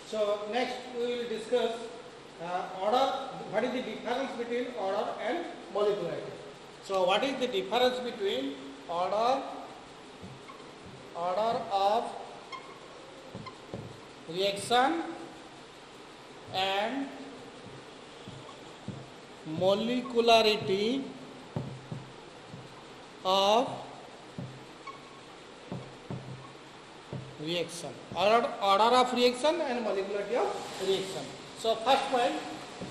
So next we will discuss order. What is the difference between order and molecularity? So what is the difference between order of reaction and molecularity of reaction? Order of reaction and molecularity of reaction. So first point,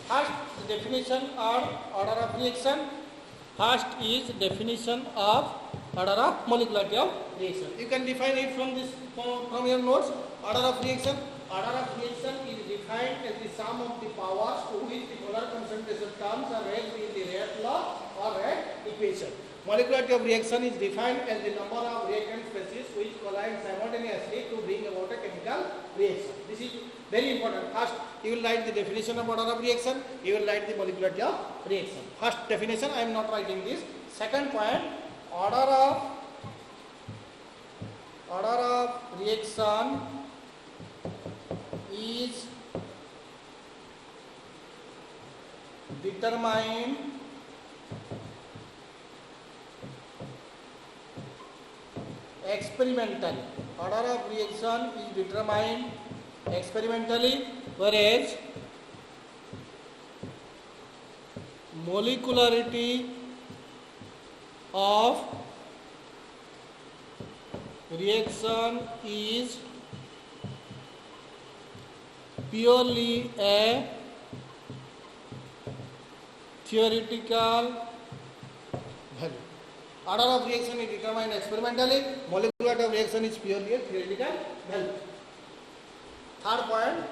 first definition of order of reaction. First is definition of order of molecularity of reaction. You can define it from this from your notes. Order of reaction. Order of reaction is defined as the sum of the powers to which the molar concentration terms are raised in the Rath law or Rath equation. Molecularity of reaction is defined as the number of reactant species which collide simultaneously to bring about a chemical reaction. This is very important. First, you will write the definition of order of reaction. You will write the molecularity of reaction. First definition, I am not writing this. Second point, order of reaction is determined experimentally. Order of reaction is determined experimentally, whereas molecularity of reaction is purely a theoretical value. Order of reaction is determined experimentally. Molecularity of reaction is purely a theoretical value. Third point,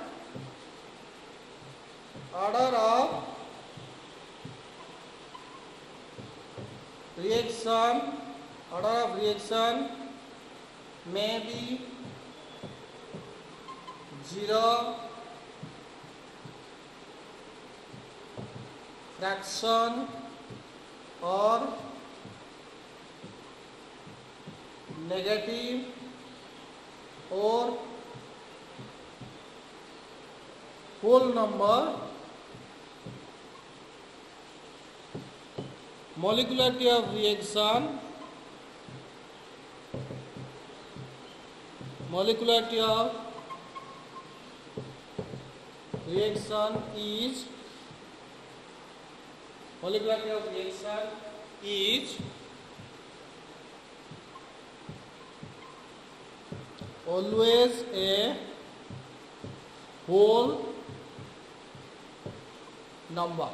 order of reaction may be 0, fraction or negative or whole number. Molecularity of reaction is always a whole number.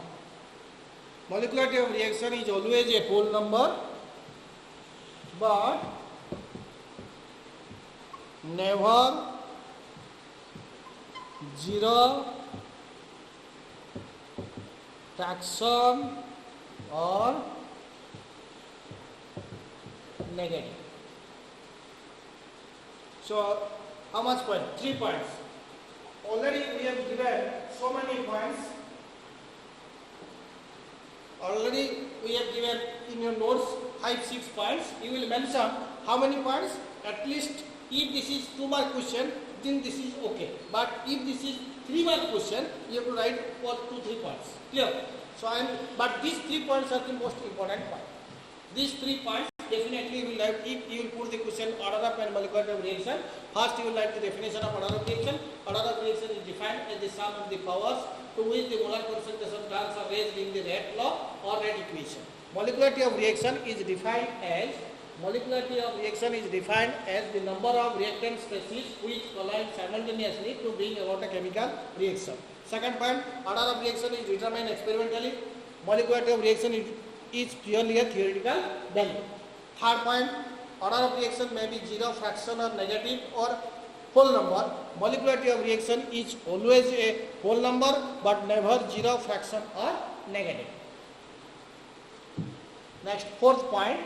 Molecularity of reaction is always a whole number, but never 0, fraction or negative. So how much point? 3 points. Already we have given so many points. Already we have given in your notes 5-6 points. You will mention how many points? At least if this is 2 mark question, then this is okay. But if this is 3 mark question, you have to write for 2-3 points. Clear? So but these 3 points are the most important point. These 3 points definitely will have, if you will put the question order of and molecularity of reaction. First you will write the definition of order of reaction. Order of reaction is defined as the sum of the powers to which the molar concentration terms are raised in the Rath law or Rath equation. Molecularity of reaction is defined as the number of reactant species which collide simultaneously to bring about a chemical reaction. Second point, order of reaction is determined experimentally. Molecularity of reaction is purely a theoretical value. Third point, order of reaction may be 0, fraction or negative or whole number. Molecularity of reaction is always a whole number, but never 0, fraction or negative. Next, fourth point.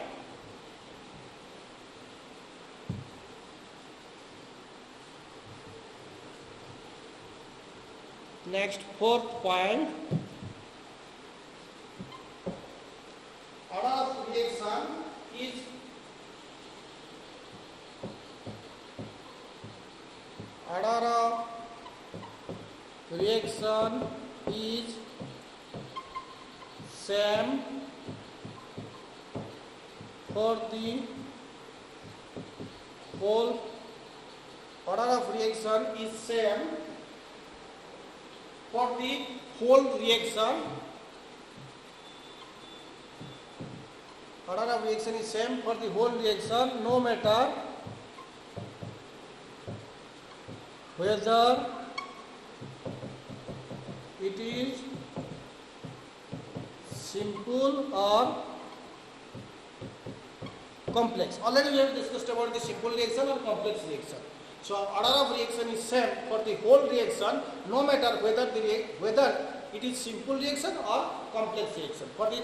Fourth point. Order of reaction is order of reaction is same for the whole order of reaction is same for the whole reaction. Order of reaction is same for the whole reaction, no matter whether it is simple or complex. Already we have discussed about the simple reaction or complex reaction. So order of reaction is same for the whole reaction, no matter whether it is simple reaction or complex reaction. For the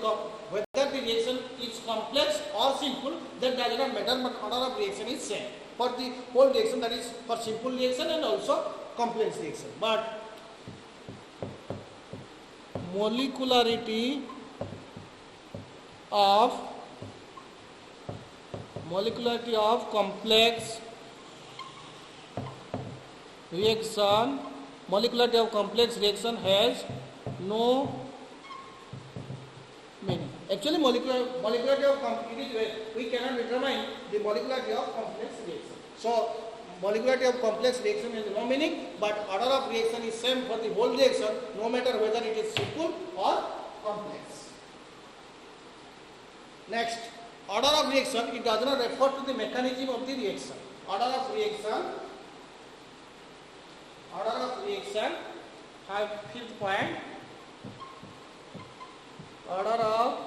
whether the reaction is complex or simple, that does not matter, but order of reaction is same for the whole reaction, that is for simple reaction and also complex reaction. But molecularity of complex reaction has no meaning. Actually, molecularity of we cannot determine the molecularity of complex reaction. So molecularity of complex reaction has no meaning, but order of reaction is same for the whole reaction, no matter whether it is simple or complex. Next, order of reaction, it does not refer to the mechanism of the reaction. Order of reaction, have fifth point. Order of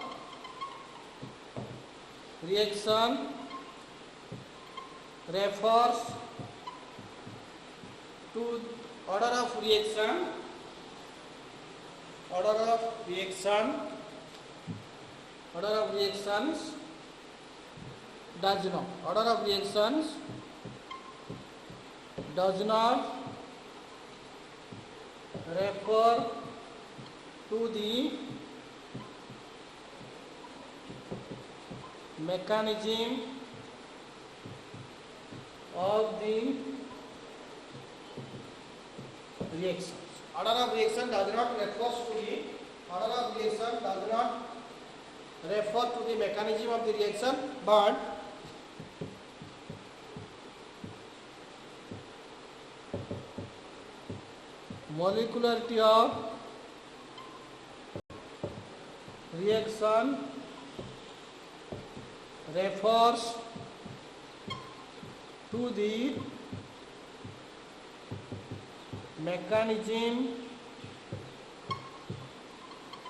reaction refers to order of reactions does not refer to the mechanism of the reaction. Order of reaction does not refer to the mechanism of the reaction, but molecularity of reaction refers to the mechanism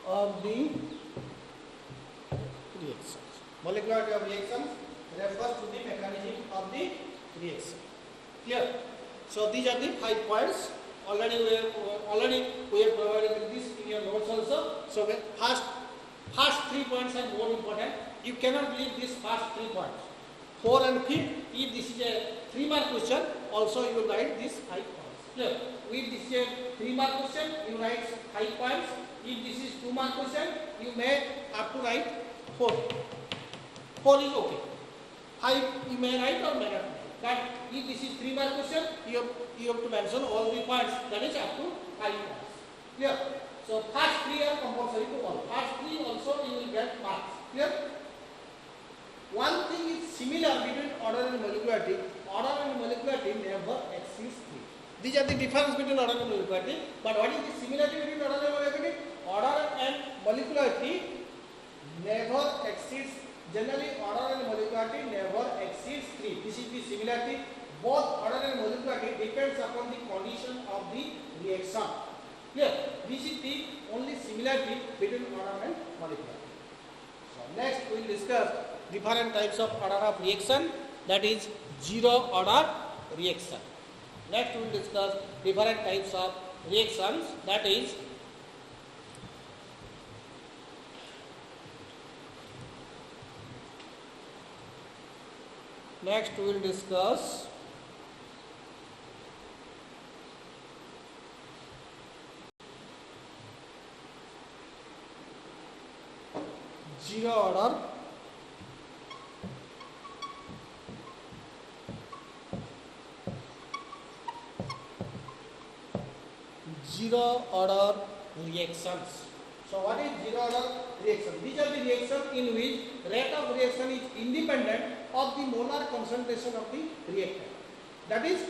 of the reaction. Molecularity of reaction refers to the mechanism of the reaction. Clear? So these are the 5 points. Already we have provided this in your notes also. So first 3 points are more important. You cannot leave these first 3 points. 4 and 5. If this is a 3-mark question, also you will write these 5 points. Clear? If this is a 3-mark question, you write 5 points. If this is 2-mark question, you may have to write 4. 4 is okay. 5 you may write or may not write. But if this is 3-mark question, you have to mention all the points. That is up to 5 points. Clear? So first 3 are compulsory to all. First 3 also you will get marks. Clear? One thing is similar between order and molecularity. Order and molecularity never exceeds 3. These are the difference between order and molecularity. But what is the similarity between order and molecularity? Order and molecularity never exceeds. Generally, order and molecularity never exceeds 3. This is the similarity. Both order and molecularity depends upon the condition of the reaction. Clear? This is the only similarity between order and molecularity. So next we will discuss different types of order of reaction, that is zero order reaction. Next we will discuss different types of reactions, that is next we will discuss zero order zero order reactions. So what is zero order reaction? These are the reactions in which rate of reaction is independent of the molar concentration of the reactant. That is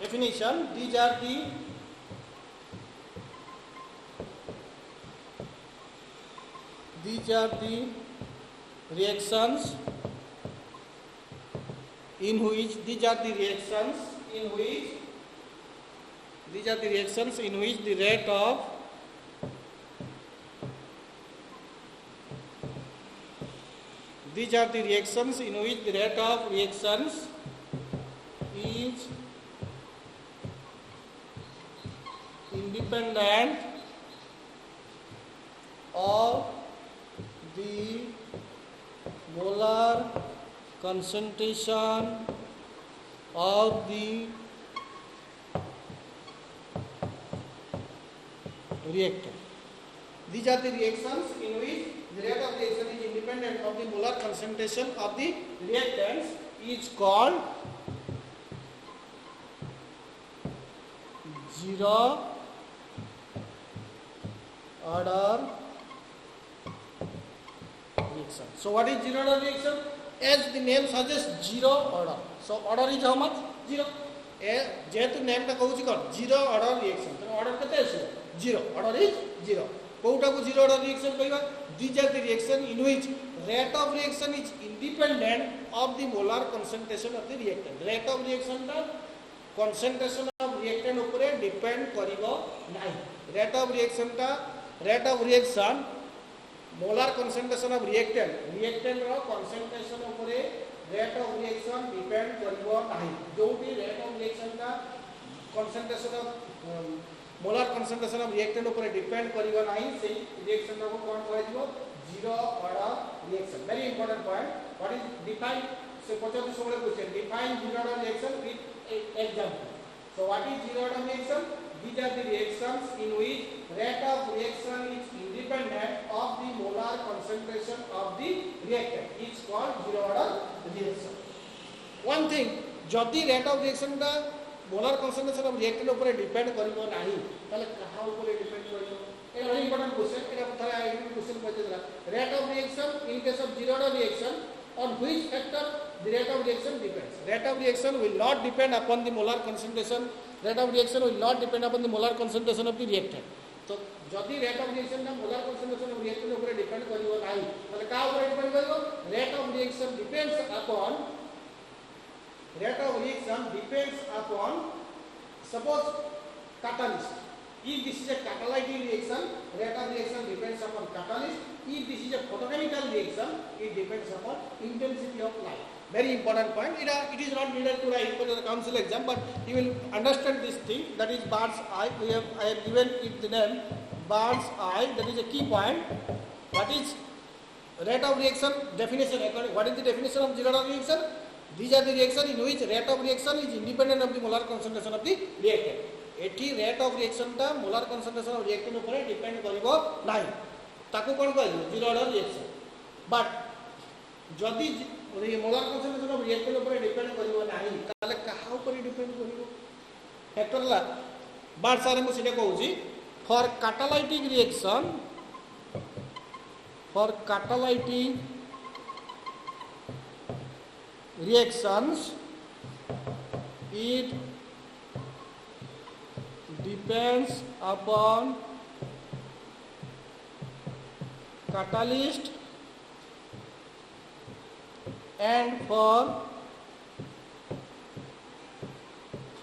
definition. These are the reactions in which the rate of reactions is independent of the molar concentration of the reactant. These are the reactions in which the rate of reaction is independent of the molar concentration of the reactants is called zero order reaction. So what is zero order reaction? As the name suggests, zero order. So order is how much? Zero. जेहेतु name टा कहूँ कौन zero order reaction तो order केते आसे zero order is zero कोटा को zero order reaction कहबा these are the reaction in which rate of reaction is independent of the molar concentration of the reactant rate of reaction टा concentration of reactant ऊपर depend करिवो नाही rate of reaction molar concentration of reactant रो concentration ऊपर rate of reaction depend करिवो नाही जो भी रेट ऑफ रिएक्शन का concentration of molar concentration of reactant ऊपर डिपेंड करिवो नाही से रिएक्शन को कोन कहजिवो zero order reaction very important point what is define से 25 16 question define zero order reaction with example so what is zero order reaction these are the reactions in which rate of reaction is independent of the molar concentration of the reactant is called zero order reaction. One thing जदि rate of reaction टा molar concentration of reactant ऊपर depend करिवो नाही ताले कहा ऊपर depend करिवो ए वेरी इंपोर्टेंट क्वेश्चन एटा थरा आईएमपी क्वेश्चन पचेला rate of reaction in case of zero order reaction on which factor the rate of reaction depends. Rate of reaction will not depend upon the molar concentration. Rate of reaction will not depend upon the molar concentration of the reactant. So जदि rate of reaction ना molar concentration of reactant ऊपर depend करिवो नाही ताले का ऊपर depend करिवो rate of reaction depends upon suppose catalyst. If this is a catalytic reaction, rate of reaction depends upon catalyst. If this is a photochemical reaction, it depends upon intensity of light. Very important point. It is not needed to write for the council exam, but you will understand this thing. That is bird's eye. I have given it the name bird's eye. That is a key point. What is rate of reaction definition? What is the definition of zero order reaction? These are the reactions in which rate of reaction is independent of the molar concentration of the reactant. Eighty rate of reaction टा molar concentration of reactant ऊपर depend करिवो नाही ताको कोन कहलियो zero order reaction but जदि molar concentration of reactant ऊपर depend करिवो नाही ताले कहा ऊपर डिपेंड करिवो फैक्टर ला बार सारे मु सिटे कहूची for catalytic reactions it depends upon catalyst and for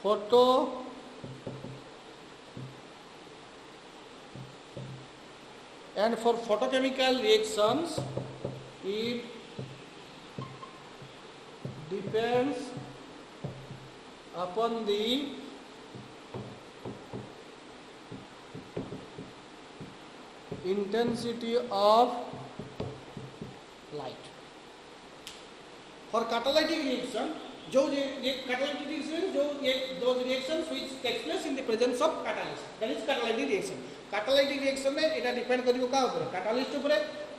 photochemical reactions it depends upon the intensity of light. For catalytic reaction, catalytic reaction, those reactions which takes place in the presence of catalyst, that is catalytic reaction. Catalytic reaction में इटा depend करियो का ऊपर catalyst ऊपर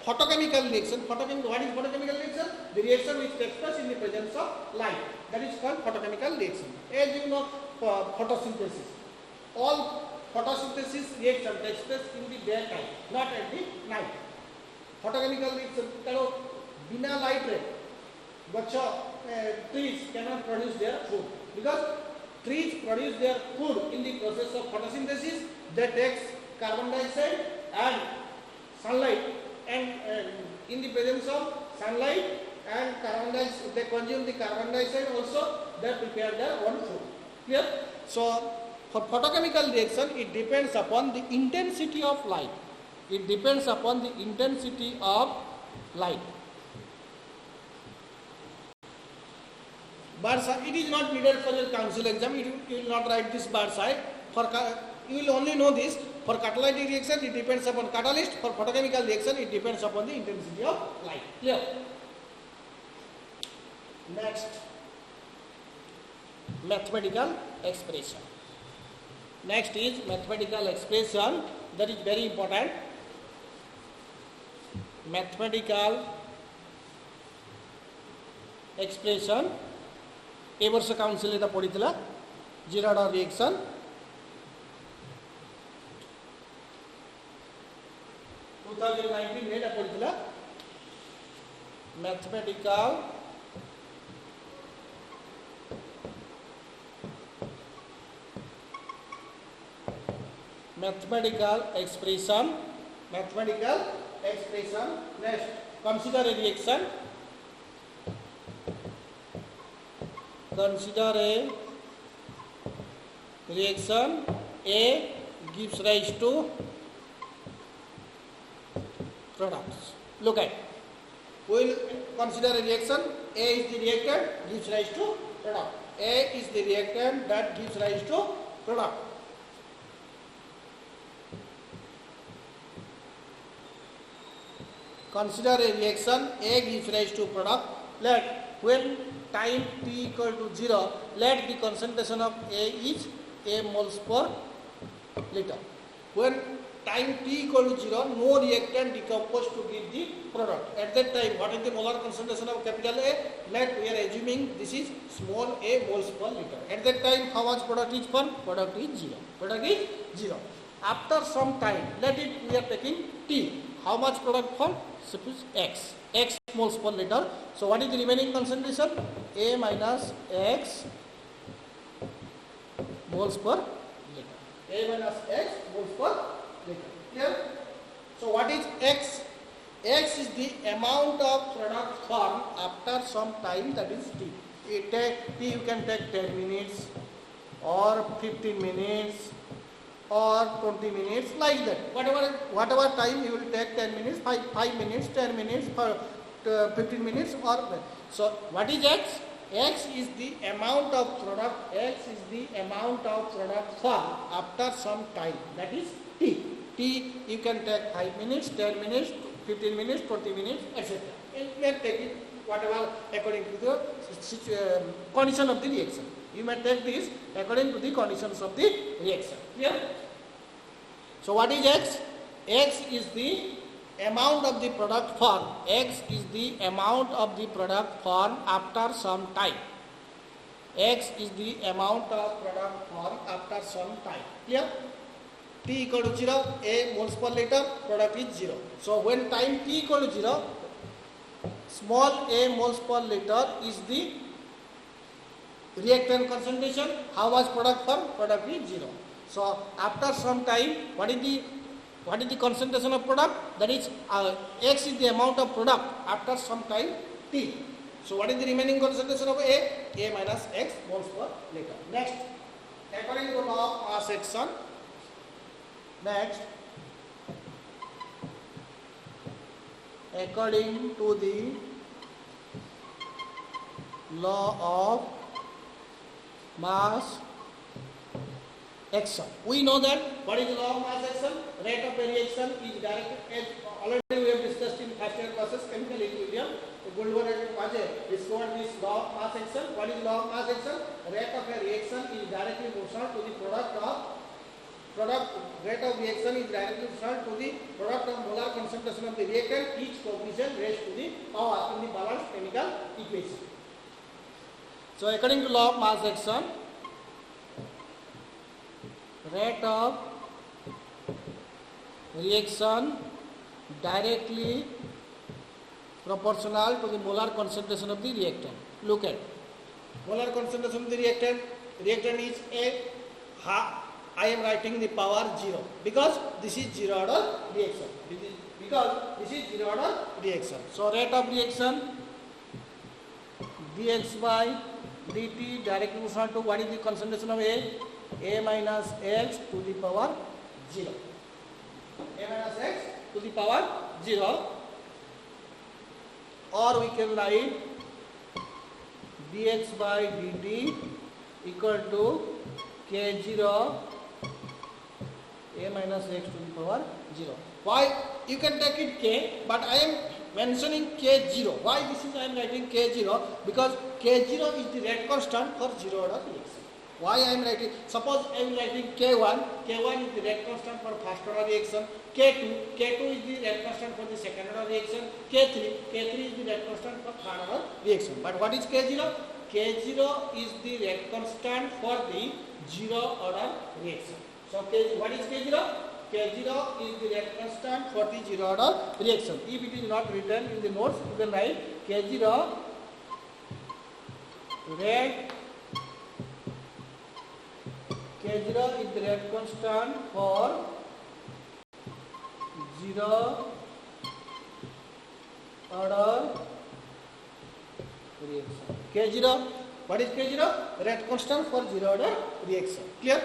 photochemical reaction. What is photochemical reaction? The reaction which takes place in the presence of light, that is called photochemical reaction. As you know, photosynthesis. all photosynthesis reaction takes place in the daytime, not at the night. Photochemical reaction kalo bina light re gacha trees cannot produce their food, because trees produce their food in the process of photosynthesis. They takes carbon dioxide and sunlight, and in the presence of sunlight and carbon dioxide, they consume the carbon dioxide also, they prepare their own food. Clear? So for photochemical reaction, it depends upon the intensity of light. It depends upon the intensity of light. Bird's eye, it is not needed for your council exam. You will not write this bird's eye. You will only know this. For catalytic reaction, it depends upon catalyst. For photochemical reaction, it depends upon the intensity of light. Clear? Next, mathematical expression. Next is mathematical expression, that is very important. Mathematical expression. ए वर्ष council एटा पढ़ीला zero order reaction. पढ़ीला mathematical expression. Next, consider a reaction. Consider a reaction. A gives rise to products. Look at. We will consider a reaction. A is the reactant, gives rise to product. A is the reactant that gives rise to product. Consider a reaction. A gives rise to product. Let when time t equal to 0, let the concentration of A is A moles per liter. When time t equal to 0, no reactant decompose to give the product. At that time, what is the molar concentration of capital A? Let we are assuming this is small a moles per liter. At that time, how much product is formed? Product is 0. Product is 0. After some time, let it we are taking t. How much product formed? Suppose x moles per liter. So what is the remaining concentration? A minus x moles per liter. A minus x moles per liter. Clear? So what is x? X is the amount of product formed after some time, that is t. T you can take 10 minutes or 15 minutes or 20 minutes, like that. Whatever time you will take, 10 minutes, 5 minutes, 10 minutes, 15 minutes, or so. What is x? X is the amount of product. X is the amount of product formed after some time. That is t. T you can take 5 minutes, 10 minutes, 15 minutes, 20 minutes, etc. You may take it whatever according to the condition of the reaction. You may take this according to the conditions of the reaction. Clear? So what is x? X is the amount of the product formed. X is the amount of the product formed after some time. X is the amount of product formed after some time. Clear? T equal to 0, A moles per liter, product is 0. So when time t equal to 0, small a moles per liter is the reactant concentration. How much product formed? Product is 0. So after some time, what is the concentration of product? That is x is the amount of product after some time t. So what is the remaining concentration of A? A minus x moles per liter. Next, according to law of mass action. Next, according to the law of mass action, we know that what is the law of mass action? Rate of reaction is directed, as already we have discussed in first year classes, chemical equilibrium. Goldberg and Paget discovered this law of mass action. What is law of mass action? Rate of a reaction is directly proportional to the rate of reaction is directly proportional to the product of molar concentration of the reactant. Each coefficient raised to the power in the balanced chemical equation. So according to law of mass action, rate of reaction directly proportional to the molar concentration of the reactant. Look at molar concentration of the reactant. Reactant is a I am writing the power 0 because this is 0 order reaction. Because this is 0 order reaction. So rate of reaction dx by dt directly proportional to what is the concentration of A minus x to the power 0. A minus x to the power 0, or we can write dx by dt equal to k0 A minus x to the power 0. Why? You can take it k, but I am mentioning k0. Why this is I am writing k0? Because k0 is the rate constant for 0 order reaction. Why I am writing? Suppose I am writing k1. K1 is the rate constant for first order reaction. K2 is the rate constant for the second order reaction. K3 is the rate constant for third order reaction. But what is k0? K0 is the rate constant for the 0 order reaction. So what is K0? K0 is the rate constant for the 0 order reaction. If it is not written in the notes, you can write K0 rate. K0 is the rate constant for 0 order reaction. K0, what is K0? Rate constant for 0 order reaction. Clear?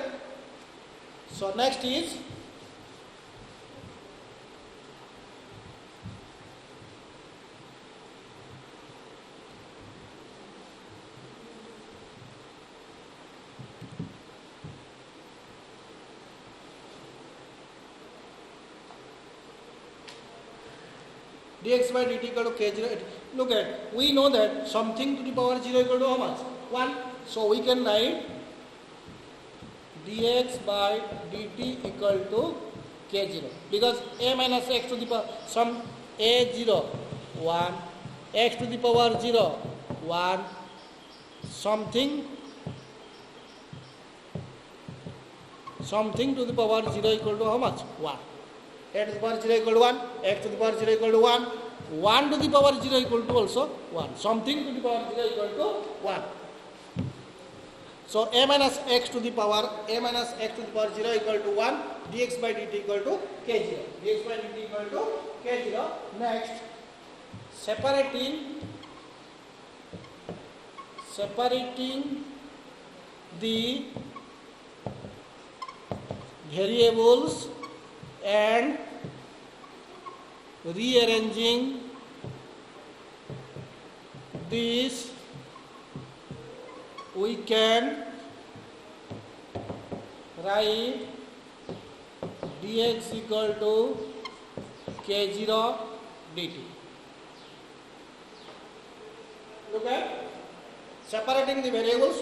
So next is dx by dt equal to k0. Look at, we know that something to the power 0 equal to how much? 1. So we can write dx by dt equal to k0 because a minus x to the power some a0 1 x to the power 0 1 something to the power 0 equal to how much? 1. A to the power 0 equal to 1, x to the power 0 equal to 1, 1 to the power 0 equal to also 1, something to the power 0 equal to 1. So a minus x to the power 0 equal to 1, dx by dt equal to k0. Dx by dt equal to k0. Next, separating the variables and rearranging this, we can write dx equal to k0 dt. Look at separating the variables,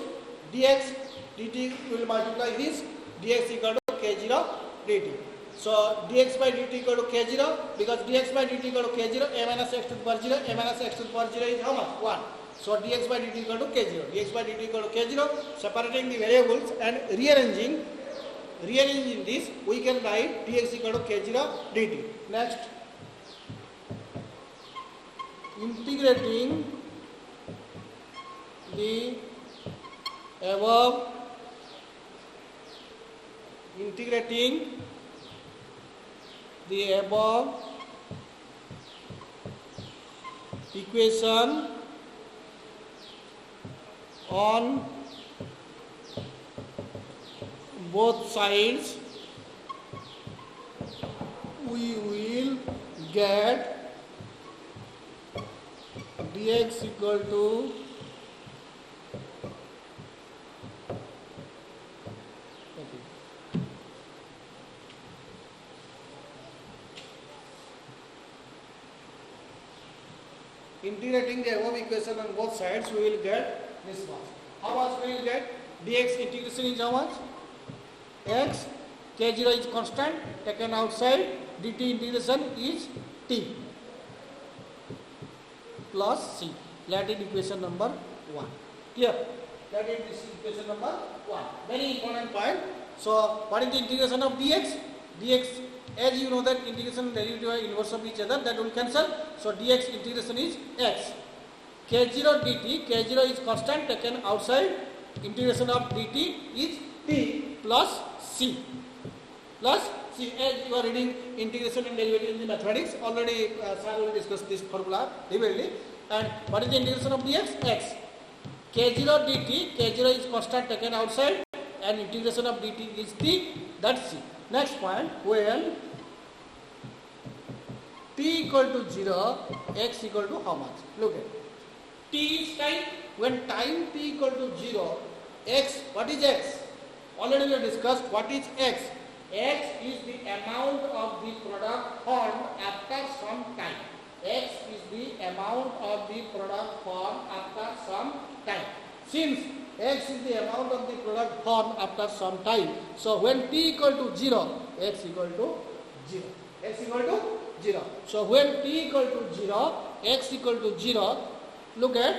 dx dt will multiply this, dx equal to k0 dt. So dx by dt equal to k0, because dx by dt equal to k0, a minus x to the power 0, a minus x to the power 0 is how much? 1. So dx by dt equal to k0, dx by dt equal to k0, separating the variables and rearranging this, we can write dx equal to k0 dt. Next, integrating the above equation on both sides, we will get dx equal to integrating the above equation on both sides, we will get this much. How much we will get? Dx integration is how much? X, k0 is constant, taken outside, dt integration is t plus c. That is equation number 1. Clear? That is this equation number 1. Very important point. So what is the integration of dx? Dx, as you know that integration and derivative are inverse of each other, that will cancel. So dx integration is x. K0 dt, K0 is constant taken outside, integration of dt is t plus c. Plus c, as you are reading integration and derivative in the mathematics, already sir will discuss this formula vividly. And what is the integration of dx? X. K0 dt, K0 is constant taken outside and integration of dt is t, that's c. Next point, when t equal to 0, x equal to how much? Look at t is time. When time t equal to 0, x, what is x? Already we have discussed what is x. X is the amount of the product formed after some time. X is the amount of the product formed after some time. Since x is the amount of the product formed after some time, so when t equal to 0, x equal to 0. X equal to 0. So when t equal to 0, x equal to 0, look at,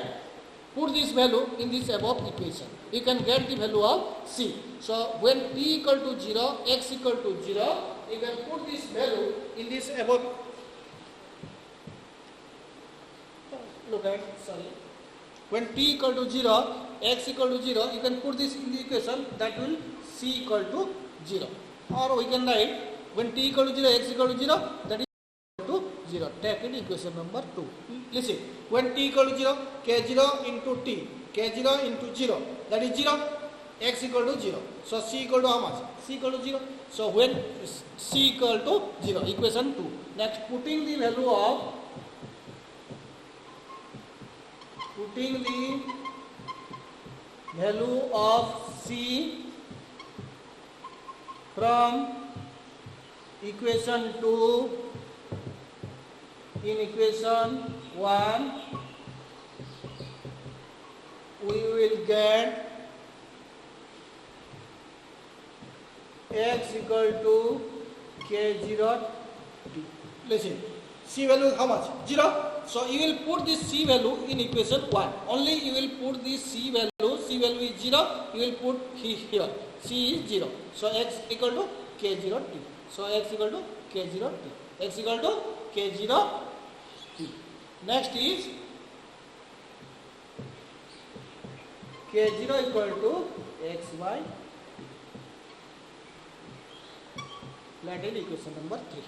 put this value in this above equation. You can get the value of c. So when t equal to 0, x equal to 0, you can put this value in this above. Look at, sorry. When t equal to 0, x equal to 0, you can put this in the equation, that will c equal to 0. Or we can write when t equal to 0, x equal to 0, that is equal to 0. Take it equation number 2. Listen, when t equal to 0, k0 into t, k0 into 0, that is 0, x equal to 0. So c equal to how much? C equal to 0. So when c equal to 0, equation 2. Next, putting the value of c from equation 2 in equation 1, we will get x equal to k0 t. Listen, c value is how much? 0. So you will put this c value in equation 1. Only you will put this c value is 0, you will put here. C is 0. So x equal to k0 t. So x equal to k0 t. X equal to k0 t. Next is k0 equal to xy. Let it equation number 3.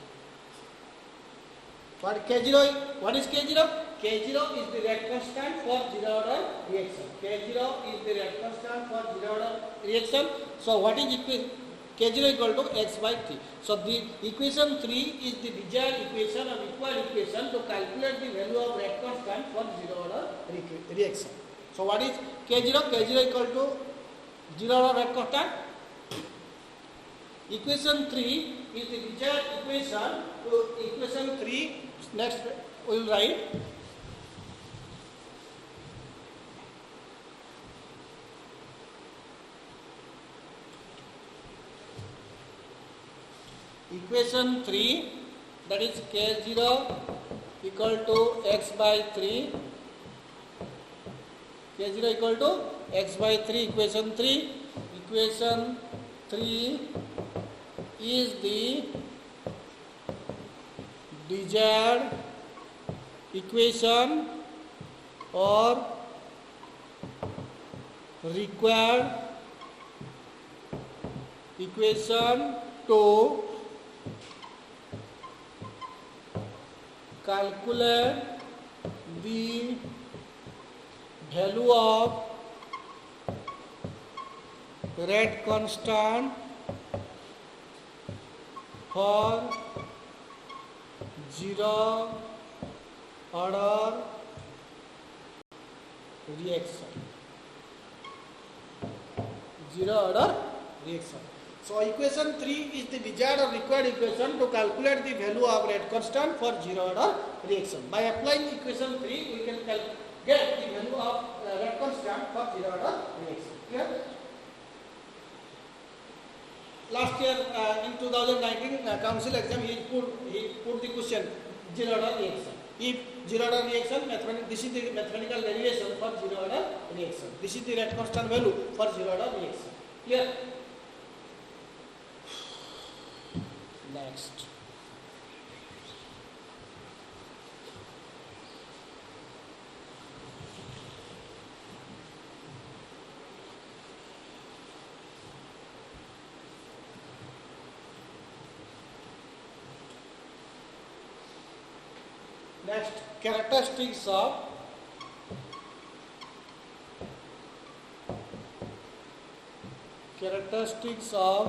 What K0? What is K0? K0 is the rate constant for zero order reaction. K0 is the rate constant for zero order reaction. So what is K0 equal to x by 3. So the equation 3 is the desired equation or required equation to calculate the value of rate constant for zero order reaction. So what is K0? K0 equal to zero order rate constant. Equation 3 is the desired equation to equation 3. Next we will write equation 3, that is K0 equal to x by 3. K0 equal to x by 3, equation 3. Equation 3 is the desired equation or required equation to calculate the value of rate constant for zero order reaction. Zero order reaction. So equation 3 is the desired or required equation to calculate the value of rate constant for zero order reaction. By applying equation 3, we can get the value of rate constant for zero order reaction. Clear? Last year in 2019 council exam, he put the question zero order reaction. If zero order reaction, this is the mathematical derivation for zero order reaction. This is the rate constant value for zero order reaction. Clear? Next. Next, characteristics of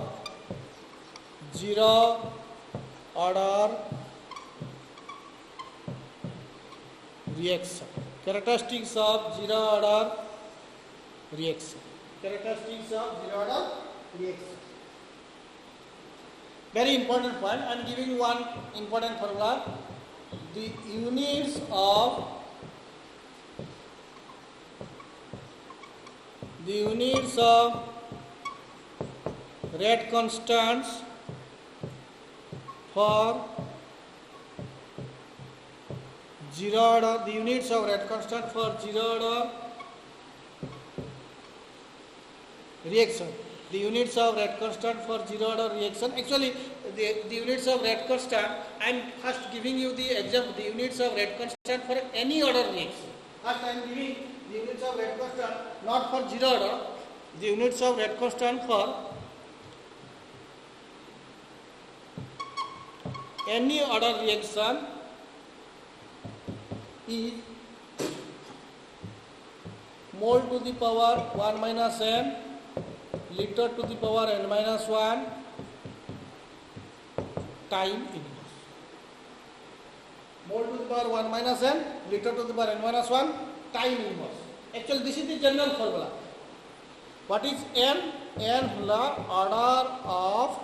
zero order reaction. Characteristics of zero order reaction. Characteristics of zero order reaction. Very important point. I am giving one important formula. The units of rate constants for zero order, the units of rate constant for zero order reaction. The units of rate constant for zero order reaction. Actually, the units of rate constant, I am first giving you the example, the units of rate constant for any order reaction. First I am giving the units of rate constant not for zero order, the units of rate constant for any order reaction is mole to the power 1 minus n, liter to the power n minus 1, time inverse. Mole to the power 1 minus n, liter to the power n minus 1, time inverse. Actually, this is the general formula. What is n? N is the order of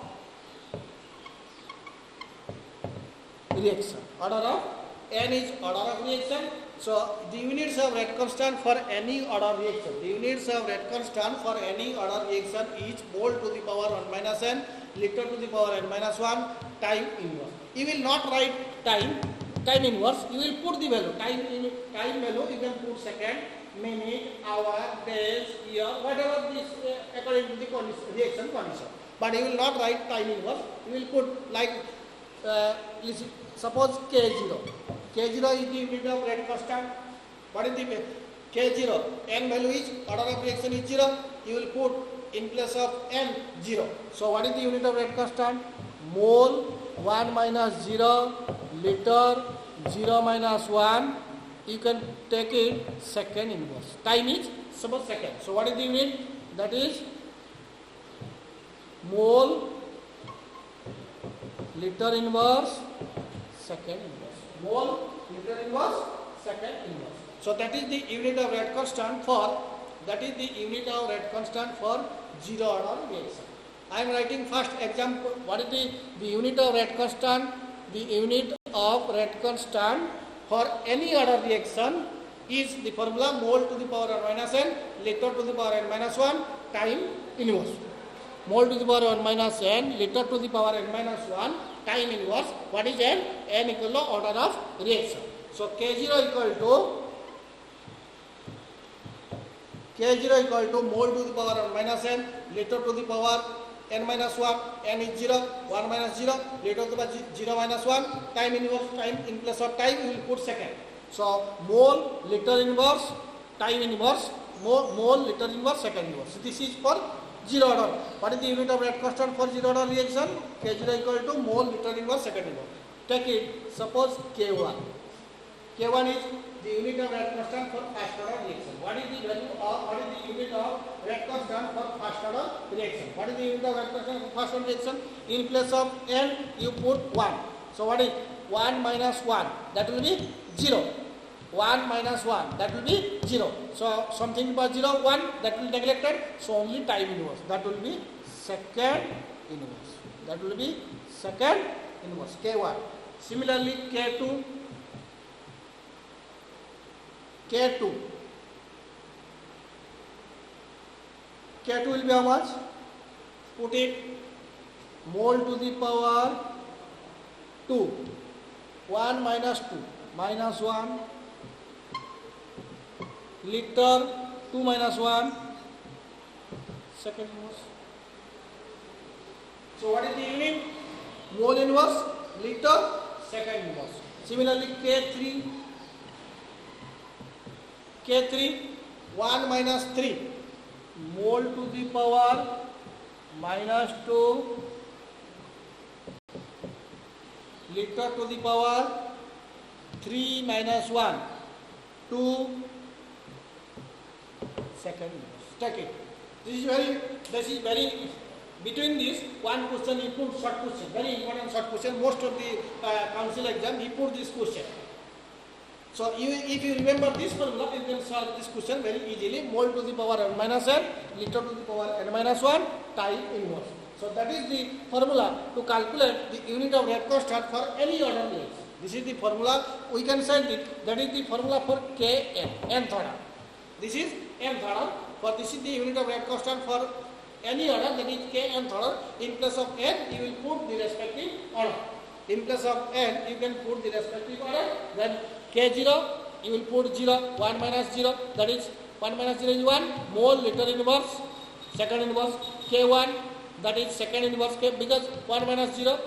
reaction. Order of n is order of reaction. So the units of rate constant for any order reaction. The units of rate constant for any order reaction is mole to the power 1 minus n, liter to the power n minus 1, time inverse. You will not write time inverse. You will put the value. Time value you can put second, minute, hour, days, year, whatever this according to the reaction condition. But you will not write time inverse. You will put like suppose K0. K0 is the unit of rate constant. What is the K0? N value is order of reaction is 0. You will put in place of n 0. So what is the unit of rate constant? Mole 1 minus 0, liter 0 minus 1. You can take it second inverse. Time is suppose second. So what is the unit? That is mole liter inverse second inverse. Mole liter inverse second inverse. So that is the unit of rate constant for zero order reaction. I am writing first example. What is the unit of rate constant? The unit of rate constant for any order reaction is the formula mole to the power n minus n, liter to the power n minus 1, time inverse. Mole to the power 1 minus n, liter to the power n minus 1, time inverse. What is n? N equal to order of reaction. So K0 equal to mole to the power 1 minus n, liter to the power n minus 1, n is 0, 1 minus 0, liter to the power 0 minus 1, time inverse, time in place of time we will put second. So mole, liter inverse, time inverse, mole, liter inverse, second inverse. So this is for zero order. What is the unit of rate constant for zero order reaction? K0 equal to mole, liter inverse, second inverse. Take it, suppose K1. K1 is the unit of rate constant for first order reaction. What is the value of, what is the unit of rate constant for first order reaction? What is the unit of rate constant for first order reaction? In place of n, you put 1. So what is 1 minus 1? That will be 0. 1 minus 1, that will be 0. So something about 0, 1, that will be neglected. So only time inverse. That will be second inverse. That will be second inverse. K1. Similarly, K2. K2 will be how much? Put it mole to the power 2. 1 minus 2. Minus 1. Liter 2 minus 1. Second inverse. So what is the unit? mole inverse, liter, second inverse. Similarly, K3, 1 minus 3, mole to the power minus 2, liter to the power 3 minus 1, 2, second inverse. Take it. This is very, between this, one question he put short question, very important short question. Most of the council exam, he put this question. So if you remember this formula, you can solve this question very easily. Mole to the power n minus n, liter to the power n minus 1, time inverse. So that is the formula to calculate the unit of react constant for any order reaction. This is the formula, we can send it, that is the formula for Kn, nth order. This is nth order, for this is the unit of react constant for any order, that is Knth order. In place of n, you will put the respective order. In place of n, you can put the respective order. Then K0, you will put 0, 1 minus 0, that is 1 minus 0 is 1, mole, liter inverse, second inverse. K1, that is second inverse, K, because 1 minus 0,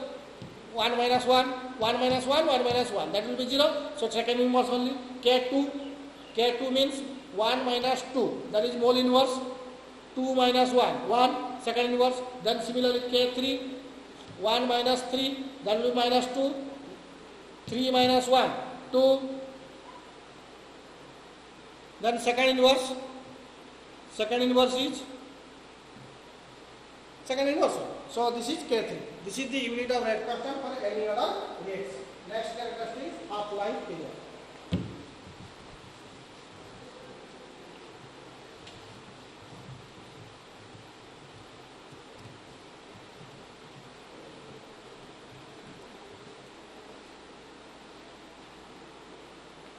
1 minus 1, 1 minus 1, 1 minus 1, that will be 0, so second inverse only. K2 means 1 minus 2, that is mole inverse, 2 minus 1, 1, second inverse. Then similarly K3, 1 minus 3, that will be minus 2, 3 minus 1, 2, then second inverse is second inverse. So this is K3. This is the unit of react constant for any order reaction. Next characteristic is half-life period.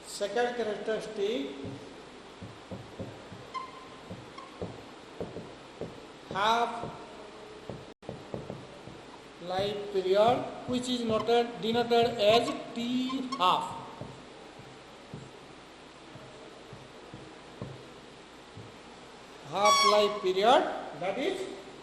Second characteristic, half-life period, which is denoted as T half. Half-life period, that is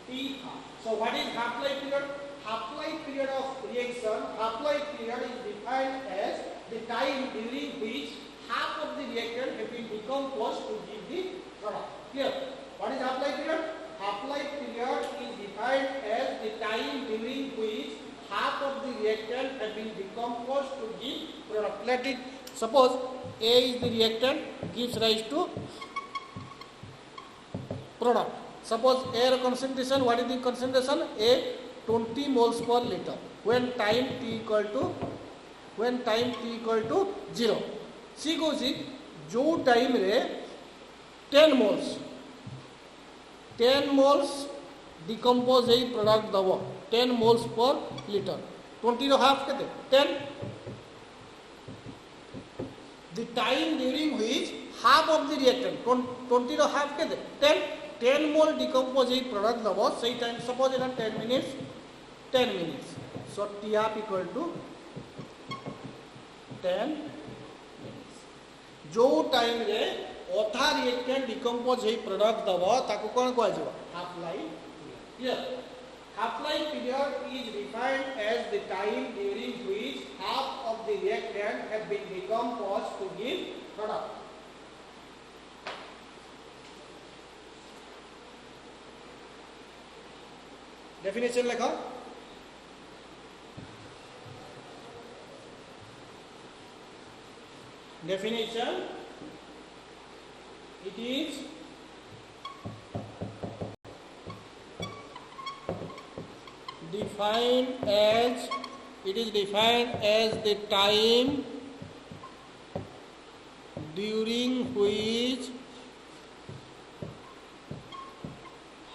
T half. So what is half-life period? Half-life period of reaction, half-life period is defined as the time during which half of the reactant have been decomposed to give the product. Clear? What is half-life period? Half-life period is defined as the time during which half of the reactant have been decomposed to give product. Let it, suppose A is the reactant, gives rise to product. Suppose air concentration, what is the concentration? A 20 moles per liter. When time t equal to 0. सी कौन जो time रे 10 moles decompose होई product दबो 10 moles per litre 20 रो half के 10 the time during which half of the reactant 20 रो half के 10 mole decompose होई प्रोडक्ट दबो सही time suppose it 10 minutes so T half equal to 10 जो टाइम रे अथा रिएक्टेंट डिकम्पोज होई प्रोडक्ट दबो ताको कोन कहै छै half life clear half life period is defined as the time during which half of the reactant have been decompose to give product definition लिखो definition it is defined as the time during which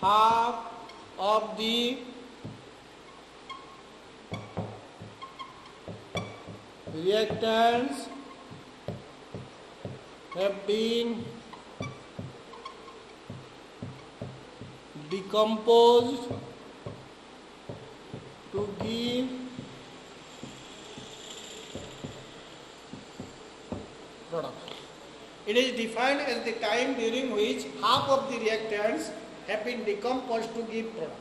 half of the reactants have been decomposed to give product. It is defined as the time during which half of the reactants have been decomposed to give product.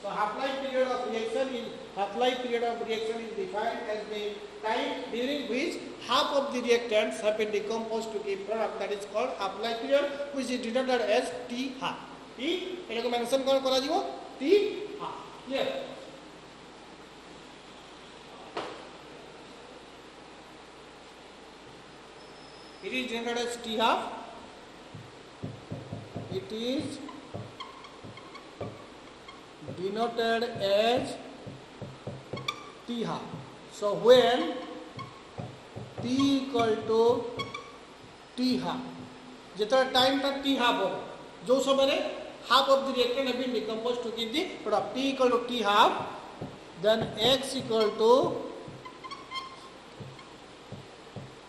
So half-life period of reaction is defined as the time during which half of the reactants have been decomposed to give product, that is called half-life period, which is denoted as T half. T एटाको mention कौन करा जीवो T half. Clear? It is denoted as T half. It is denoted as T half. So when T equal to T half, जितना time तक T half होगा, जो समय half of the reactant have been decomposed to give the product. T equal to T half, then X equal to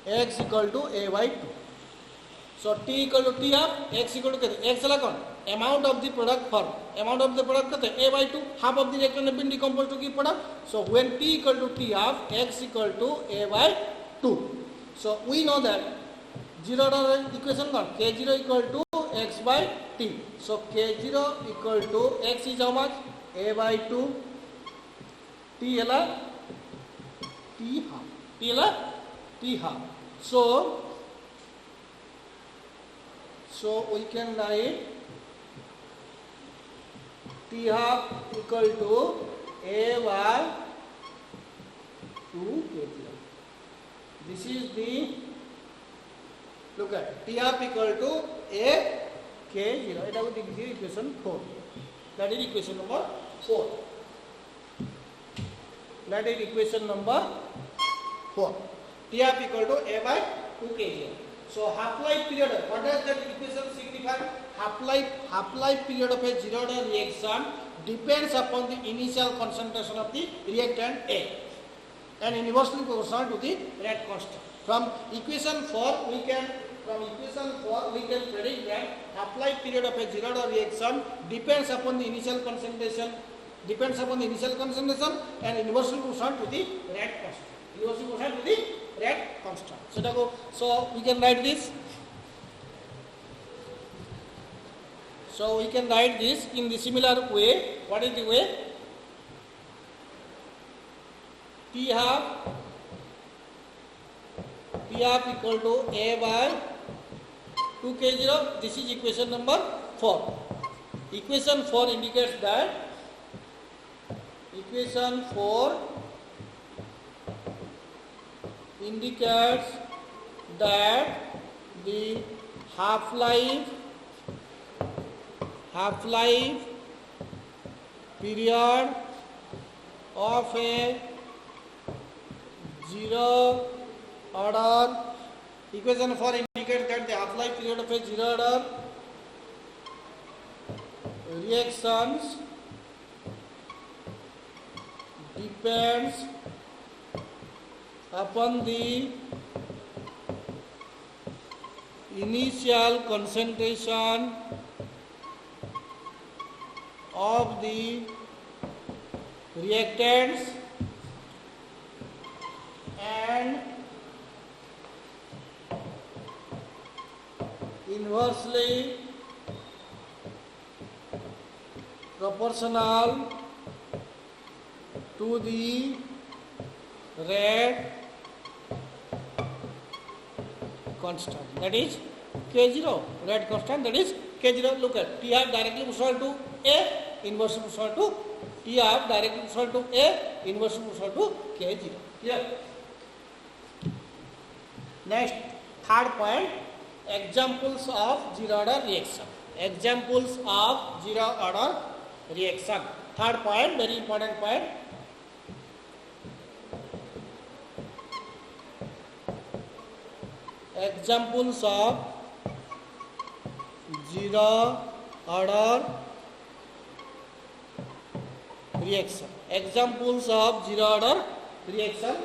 A by 2. So T equal to T half, X equal to X वाला कौन? Amount of the product form. Amount of the product कहते हैं A by 2. Half of the reactant have been decomposed to give product. So when T equal to T half, X equal to A by 2. So we know that zero order equation कौन? K0 equal to X by T. So K0 equal to X is how much? A by 2. T है ला T half. T है ला T half. So we can write T half equal to A by 2 K0. This is the, look at T half equal to A K0. It will give you equation 4. That is equation number 4. That is equation number 4. T half equal to A by 2 K0. So half-life period, what does that equation signify? Half-life period of a zero order reaction depends upon the initial concentration of the reactant A and inversely proportional to the rate constant. From equation 4 we can predict that half-life period of a zero order reaction depends upon the initial concentration and inversely proportional to the rate constant. So we can write this. So we can write this in the similar way. What is the way? T half equal to A by 2 K0. This is equation number 4. Equation 4 indicates that the half-life period of a zero order, equation 4 indicates that the half-life period of a zero order reactions depends upon the initial concentration of the reactants and inversely proportional to the rate constant, that is K0. Rate constant, that is K0. Look at T half directly proportional to A, inversely proportional to T half directly proportional to A, inversely proportional to K0. Clear? Next, third point, examples of zero order reaction. Examples of zero order reaction. Third point, very important point. Examples of zero order reaction. Examples of zero order reaction.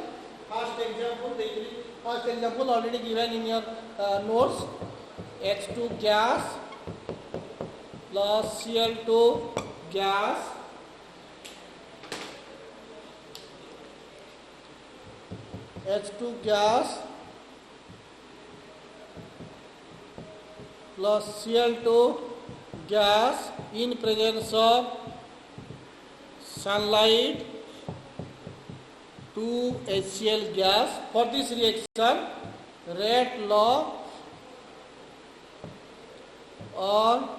First example already given in your notes. H2 gas plus Cl2 gas H2 gas plus Cl2 gas in presence of sunlight to HCl gas. For this reaction, rate law or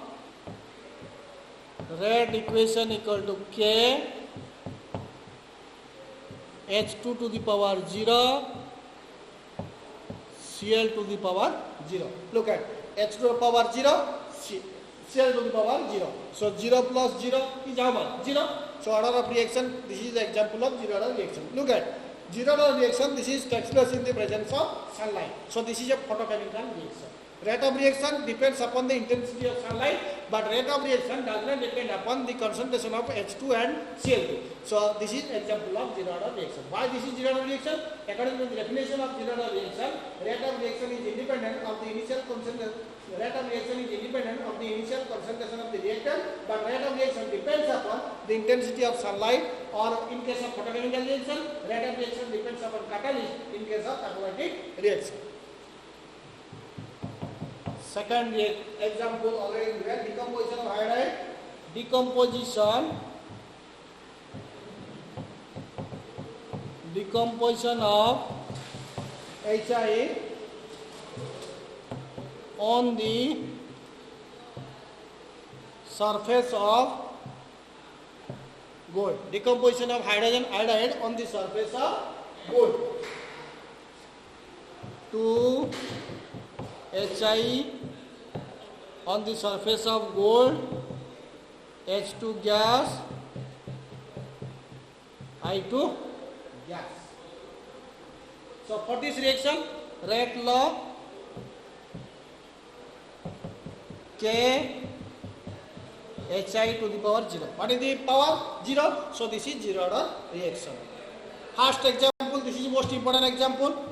rate equation equal to K H2 to the power 0 Cl to the power 0. Look at H to the power 0, Cl to the power 0. So 0 plus 0 is how much? 0. So order of reaction, this is the example of zero order reaction. Look at zero order reaction, this is takes place in the presence of sunlight. So this is a photochemical reaction. Rate of reaction depends upon the intensity of sunlight, but rate of reaction does not depend upon the concentration of H2 and Cl2. So this is example of zero order reaction. Why this is zero order reaction? According to the definition of zero order reaction, rate of reaction is independent of the initial concentration. Rate of reaction is independent of the initial concentration of the reactant, but rate of reaction depends upon the intensity of sunlight, or in case of photochemical reaction, rate of reaction depends upon catalyst in case of aromatic reaction. Second example already given, decomposition of iodide. Decomposition of HI on the surface of gold. Decomposition of hydrogen iodide on the surface of gold. To HI on the surface of gold, H2 gas, I2 gas. So for this reaction, rate law K HI to the power 0. What is the power? 0. So this is zero order reaction. First example, this is most important example.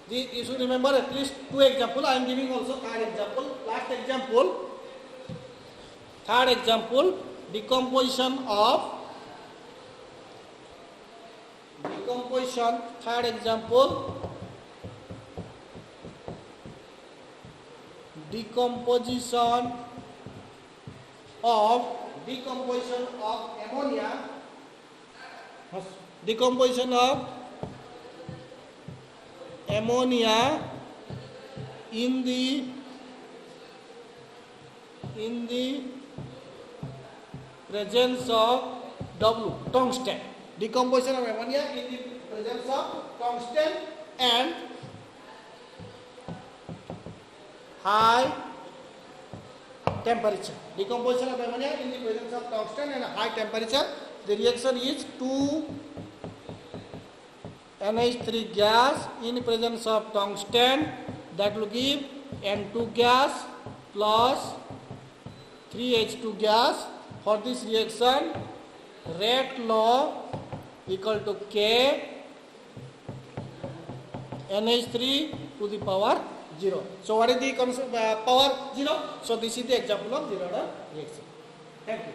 You should remember at least two examples. I am giving also third example. Last example, third example, decomposition, third example, decomposition of ammonia, decomposition of ammonia in the presence of W, tungsten. Decomposition of ammonia in the presence of tungsten and high temperature. Decomposition of ammonia in the presence of tungsten and high temperature. The reaction is 2 NH3 gas in presence of tungsten, that will give N2 gas plus 3H2 gas. For this reaction, rate law equal to K NH3 to the power 0. So what is the power? 0. So this is the example of zero order reaction. Thank you.